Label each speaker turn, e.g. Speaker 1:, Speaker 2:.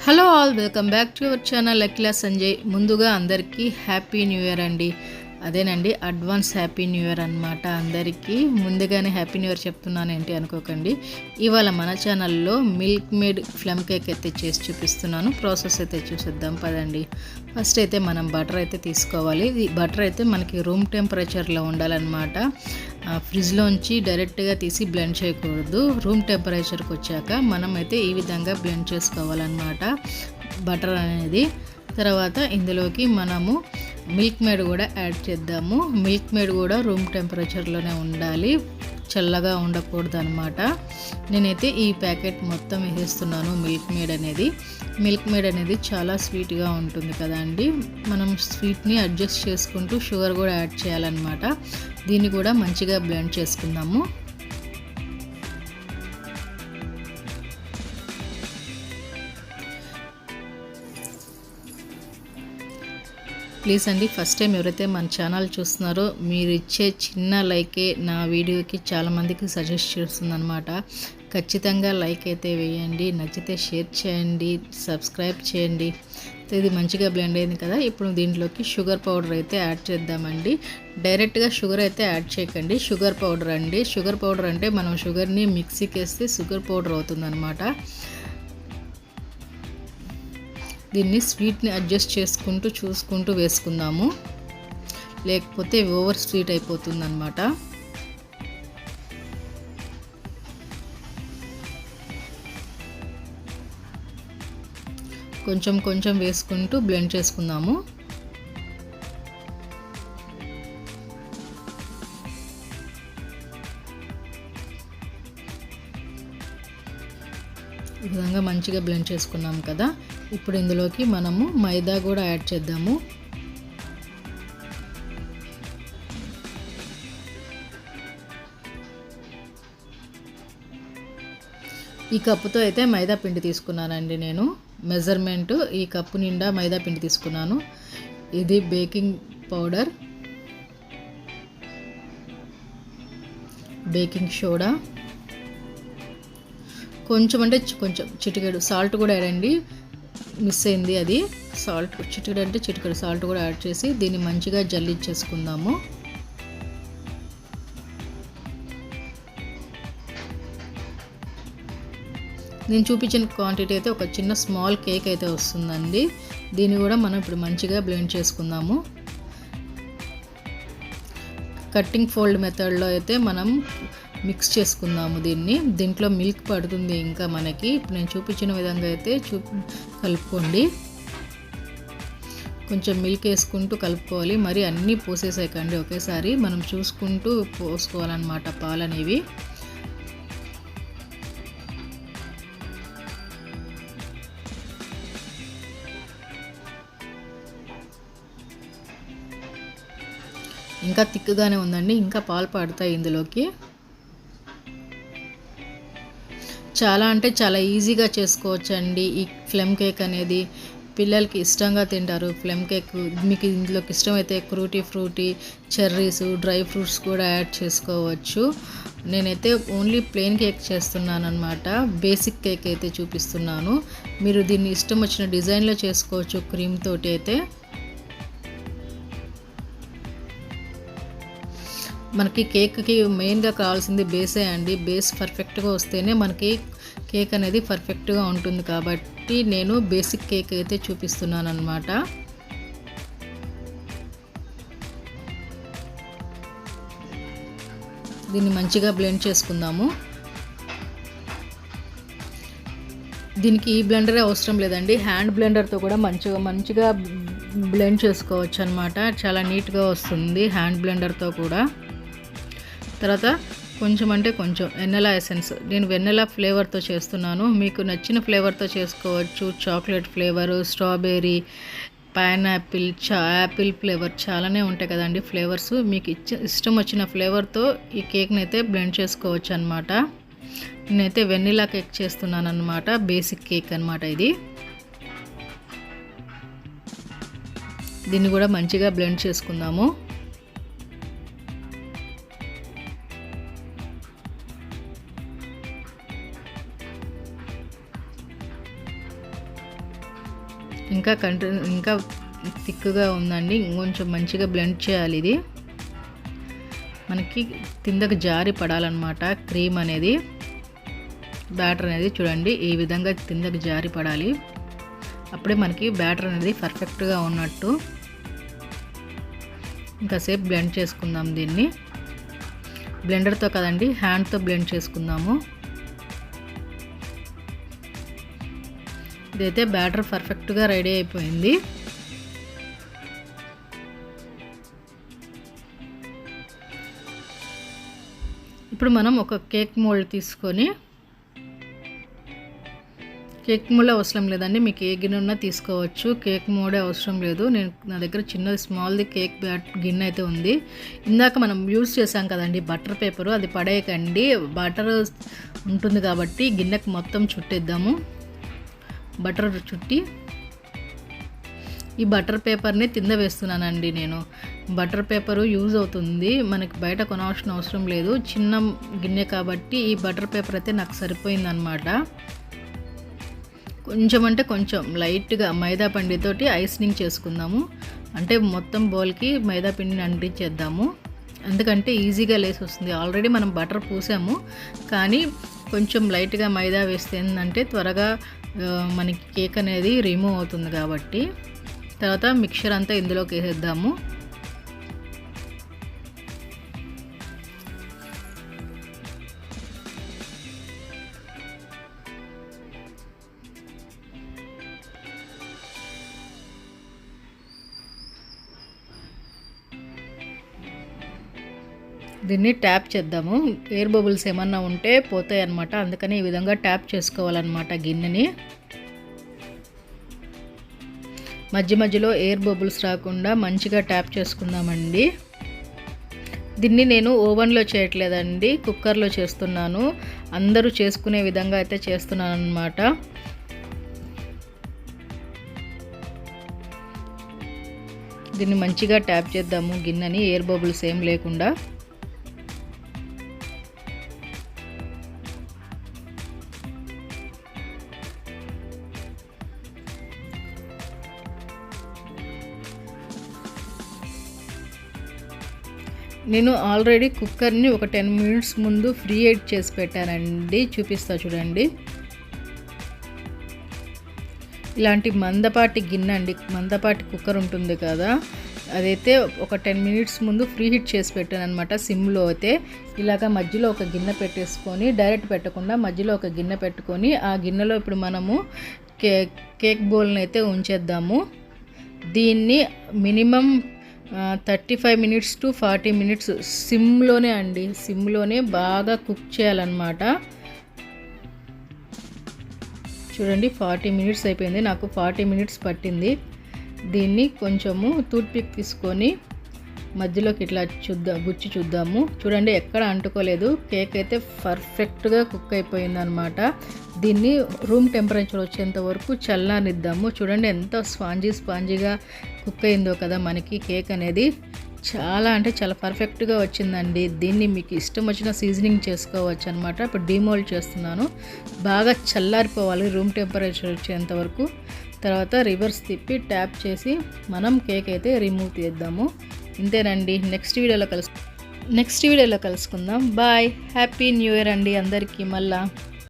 Speaker 1: Hello all, welcome back to your channel Akhila Sanjay. ముందుగా అందరికీ happy new year అండి. అదేనండి, అడ్వాన్స్ హ్యాపీ న్యూ ఇయర్ అనమాట. అందరికీ ముందుగానే హ్యాపీ న్యూ ఇయర్ చెప్తున్నాను ఏంటి అనుకోకండి. ఇవాళ మన ఛానల్లో మిల్క్ మేడ్ ఫ్లమ్ కేక్ అయితే చేసి చూపిస్తున్నాను. ప్రాసెస్ అయితే చూసేద్దాం పదండి. ఫస్ట్ అయితే మనం బటర్ అయితే తీసుకోవాలి. ఈ బటర్ అయితే మనకి రూమ్ టెంపరేచర్లో ఉండాలన్నమాట. ఫ్రిడ్జ్లోంచి డైరెక్ట్గా తీసి బ్లెండ్ చేయకూడదు. రూమ్ టెంపరేచర్కి వచ్చాక మనం అయితే ఈ విధంగా బ్లెండ్ చేసుకోవాలన్నమాట బటర్ అనేది. తర్వాత ఇందులోకి మనము మిల్క్ మేడ్ కూడా యాడ్ చేద్దాము. మిల్క్ మేడ్ కూడా రూమ్ టెంపరేచర్లోనే ఉండాలి, చల్లగా ఉండకూడదు అనమాట. నేనైతే ఈ ప్యాకెట్ మొత్తం వేసేస్తున్నాను. మిల్క్ మేడ్ అనేది చాలా స్వీట్గా ఉంటుంది కదా అండి. మనం స్వీట్ని అడ్జస్ట్ చేసుకుంటూ షుగర్ కూడా యాడ్ చేయాలన్నమాట. దీన్ని కూడా మంచిగా బ్లెండ్ చేసుకుందాము. ప్లీజ్ అండి, ఫస్ట్ టైం ఎవరైతే మన ఛానల్ చూస్తున్నారో మీరు ఇచ్చే చిన్న లైకే నా వీడియోకి చాలామందికి సజెస్ట్ చేస్తుందన్నమాట. ఖచ్చితంగా లైక్ అయితే వేయండి, నచ్చితే షేర్ చేయండి, సబ్స్క్రైబ్ చేయండి. ఇది మంచిగా బ్లెండ్ అయింది కదా. ఇప్పుడు దీంట్లోకి షుగర్ పౌడర్ అయితే యాడ్ చేద్దామండి. డైరెక్ట్గా షుగర్ అయితే యాడ్ చేయకండి, షుగర్ పౌడర్ అండి. షుగర్ పౌడర్ అంటే మనం షుగర్ని మిక్సీకి వేస్తే షుగర్ పౌడర్ అవుతుందన్నమాట. దీన్ని స్వీట్ని అడ్జస్ట్ చేసుకుంటూ చూసుకుంటూ వేసుకుందాము, లేకపోతే ఓవర్ స్వీట్ అయిపోతుందన్నమాట. కొంచెం కొంచెం వేసుకుంటూ బ్లెండ్ చేసుకుందాము. ఈ విధంగా మంచిగా బ్లెండ్ చేసుకున్నాం కదా. ఇప్పుడు ఇందులోకి మనము మైదా కూడా యాడ్ చేద్దాము. ఈ కప్పుతో అయితే మైదా పిండి తీసుకున్నానండి నేను. మెజర్మెంట్ ఈ కప్పు నిండా మైదా పిండి తీసుకున్నాను. ఇది బేకింగ్ పౌడర్, బేకింగ్ సోడా, కొంచెం అంటే కొంచెం చిటికెడు సాల్ట్ కూడా వేయండి. మిస్ అయింది అది సాల్ట్. చిటికెడు అంటే చిటికెడు సాల్ట్ కూడా యాడ్ చేసి దీన్ని మంచిగా జల్లించేసుకుందాము. నేను చూపించిన క్వాంటిటీ అయితే ఒక చిన్న స్మాల్ కేక్ అయితే వస్తుందండి. దీన్ని కూడా మనం ఇప్పుడు మంచిగా బ్లెండ్ చేసుకుందాము. కట్టింగ్ ఫోల్డ్ మెథడ్లో అయితే మనం మిక్స్ చేసుకుందాము దీంట్లో మిల్క్ పడుతుంది ఇంకా మనకి. ఇప్పుడు నేను చూపించిన విధంగా అయితే కలుపుకోండి. కొంచెం మిల్క్ వేసుకుంటూ కలుపుకోవాలి, మరి అన్నీ పోసేసాకండి ఒకేసారి. మనం చూసుకుంటూ పోసుకోవాలన్నమాట పాలు అనేవి. ఇంకా తిక్కుగానే ఉందండి, ఇంకా పాలు పడతాయి ఇందులోకి. చాలా అంటే చాలా ఈజీగా చేసుకోవచ్చండి ఈ ఫ్లమ్ కేక్ అనేది. పిల్లలకి ఇష్టంగా తింటారు ఫ్లమ్ కేక్. మీకు ఇందులోకి ఇష్టమైతే ఫ్రూటీ చెర్రీస్, డ్రై ఫ్రూట్స్ కూడా యాడ్ చేసుకోవచ్చు. నేనైతే ఓన్లీ ప్లెయిన్ కేక్ చేస్తున్నాను అనమాట. బేసిక్ కేక్ అయితే చూపిస్తున్నాను. మీరు దీన్ని ఇష్టం వచ్చిన డిజైన్లో చేసుకోవచ్చు క్రీమ్ తోటి అయితే. మనకి కేక్కి మెయిన్గా కావాల్సింది బేసే అండి. బేస్ పర్ఫెక్ట్గా వస్తేనే మనకి కేక్ అనేది పర్ఫెక్ట్గా ఉంటుంది. కాబట్టి నేను బేసిక్ కేక్ అయితే చూపిస్తున్నాను అన్నమాట. దీన్ని మంచిగా బ్లెండ్ చేసుకుందాము. దీనికి ఈ బ్లెండరే అవసరం లేదండి, హ్యాండ్ బ్లెండర్తో కూడా మంచిగా బ్లెండ్ చేసుకోవచ్చు అనమాట. చాలా నీట్గా వస్తుంది హ్యాండ్ బ్లెండర్తో కూడా. తర్వాత కొంచెం అంటే కొంచెం వెన్నెలా ఎసెన్స్. నేను వెన్నెలా ఫ్లేవర్తో చేస్తున్నాను. మీకు నచ్చిన ఫ్లేవర్తో చేసుకోవచ్చు. Chocolate flavour, strawberry, pineapple, Apple flavour చాలానే ఉంటాయి కదండి ఫ్లేవర్స్. మీకు ఇష్టం వచ్చిన ఫ్లేవర్తో ఈ కేక్ని అయితే బ్లెండ్ చేసుకోవచ్చు అనమాట. నేనైతే వెన్నెలా కేక్ చేస్తున్నాను అనమాట. బేసిక్ కేక్ అనమాట ఇది. దీన్ని కూడా మంచిగా బ్లెండ్ చేసుకుందాము. ఇంకా థిక్గా ఉందండి. ఇంకొంచెం మంచిగా బ్లెండ్ చేయాలి. ఇది మనకి కిందకి జారి పడాలన్నమాట. క్రీమ్ అనేది, బ్యాటర్ అనేది చూడండి ఈ విధంగా కిందకి జారి పడాలి. అప్పుడే మనకి బ్యాటర్ అనేది పర్ఫెక్ట్గా ఉన్నట్టు. ఇంకాసేపు బ్లెండ్ చేసుకుందాం. దీన్ని బ్లెండర్తో కదండి, హ్యాండ్తో బ్లెండ్ చేసుకుందాము. ఇదైతే బ్యాటర్ పర్ఫెక్ట్గా రెడీ అయిపోయింది. ఇప్పుడు మనం ఒక కేక్ మోల్డ్ తీసుకొని, కేక్ మోల్డ్ అవసరం లేదండి, మీకు ఏ గిన్నె ఉన్నా తీసుకోవచ్చు. కేక్ మోడే అవసరం లేదు. నా దగ్గర చిన్నది స్మాల్ది కేక్ గిన్నె అయితే ఉంది. ఇందాక మనం యూజ్ చేసాం కదండి బటర్ పేపరు, అది పడేయకండి. బటర్ ఉంటుంది కాబట్టి గిన్నెకి మొత్తం చుట్టేద్దాము. బటర్ చుట్టి ఈ బటర్ పేపర్ని కింద వేస్తున్నానండి. నేను బటర్ పేపరు యూజ్ అవుతుంది, మనకి బయట కొనాల్సిన అవసరం లేదు. చిన్న గిన్నె కాబట్టి ఈ బటర్ పేపర్ అయితే నాకు సరిపోయిందనమాట. కొంచెం లైట్గా మైదా పిండితోటి ఐస్నింగ్ చేసుకుందాము. అంటే మొత్తం బౌల్కి మైదా పిండిని అంటించేద్దాము. ఎందుకంటే ఈజీగా లేసి వస్తుంది. ఆల్రెడీ మనం బటర్ పూసాము, కానీ కొంచెం లైట్గా మైదా వేస్తే ఏంటంటే త్వరగా మనకి కేక్ అనేది రిమూవ్ అవుతుంది. కాబట్టి తర్వాత మిక్చర్ అంతా ఇందులోకి వేసేద్దాము. దీన్ని ట్యాప్ చేద్దాము. ఎయిర్ బబుల్స్ ఏమన్నా ఉంటే పోతాయి అన్నమాట. అందుకని ఈ విధంగా ట్యాప్ చేసుకోవాలన్నమాట గిన్నెని. మధ్యలో ఎయిర్ బబుల్స్ రాకుండా మంచిగా ట్యాప్ చేసుకుందామండి. దీన్ని నేను ఓవెన్లో చేయట్లేదండి, కుక్కర్లో చేస్తున్నాను. అందరూ చేసుకునే విధంగా అయితే చేస్తున్నాను అన్నమాట. దీన్ని మంచిగా ట్యాప్ చేద్దాము గిన్నెని, ఎయిర్ బబుల్స్ ఏం లేకుండా. నేను ఆల్రెడీ కుక్కర్ని ఒక 10 minutes ముందు ఫ్రీ హీట్ చేసి పెట్టానండి. చూపిస్తా చూడండి. ఇలాంటి మందపాటి గిన్నె అండి, మందపాటి కుక్కర్ ఉంటుంది కదా, అదైతే ఒక 10 minutes ముందు ఫ్రీ హీట్ చేసి పెట్టాను అనమాట. సిమ్లో అయితే ఇలాగ మధ్యలో ఒక గిన్నె పెట్టేసుకొని, డైరెక్ట్ పెట్టకుండా మధ్యలో ఒక గిన్నె పెట్టుకొని, ఆ గిన్నెలో ఇప్పుడు మనము కేక్ బౌల్ని అయితే ఉంచేద్దాము. దీన్ని మినిమం 35 minutes to 40 minutes సిమ్లోనే అండి, సిమ్లోనే బాగా కుక్ చేయాలన్నమాట. చూడండి 40 minutes అయిపోయింది, నాకు 40 minutes పట్టింది. దీన్ని కొంచెము టూత్పిక్ తీసుకొని మధ్యలోకి ఇట్లా గుచ్చి చూద్దాము. చూడండి ఎక్కడ అంటుకోలేదు. కేక్ అయితే పర్ఫెక్ట్గా కుక్ అయిపోయింది అనమాట. దీన్ని రూమ్ టెంపరేచర్ వచ్చేంత వరకు చల్లారనిద్దాము. చూడండి ఎంత స్పాంజీగా కుక్ అయిందో కదా మనకి కేక్ అనేది. చాలా అంటే చాలా పర్ఫెక్ట్గా వచ్చిందండి. దీన్ని మీకు ఇష్టం వచ్చిన సీజనింగ్ చేసుకోవచ్చు అనమాట. ఇప్పుడు డీమోల్డ్ చేస్తున్నాను. బాగా చల్లారిపోవాలి రూమ్ టెంపరేచర్ వచ్చేంత వరకు. తర్వాత రివర్స్ తిప్పి ట్యాప్ చేసి మనం కేక్ అయితే రిమూవ్ చేద్దాము. ఇంతేనండి. నెక్స్ట్ వీడియోలో కలుసుకుందాం. బాయ్. హ్యాపీ న్యూ ఇయర్ అండి అందరికీ. మళ్ళా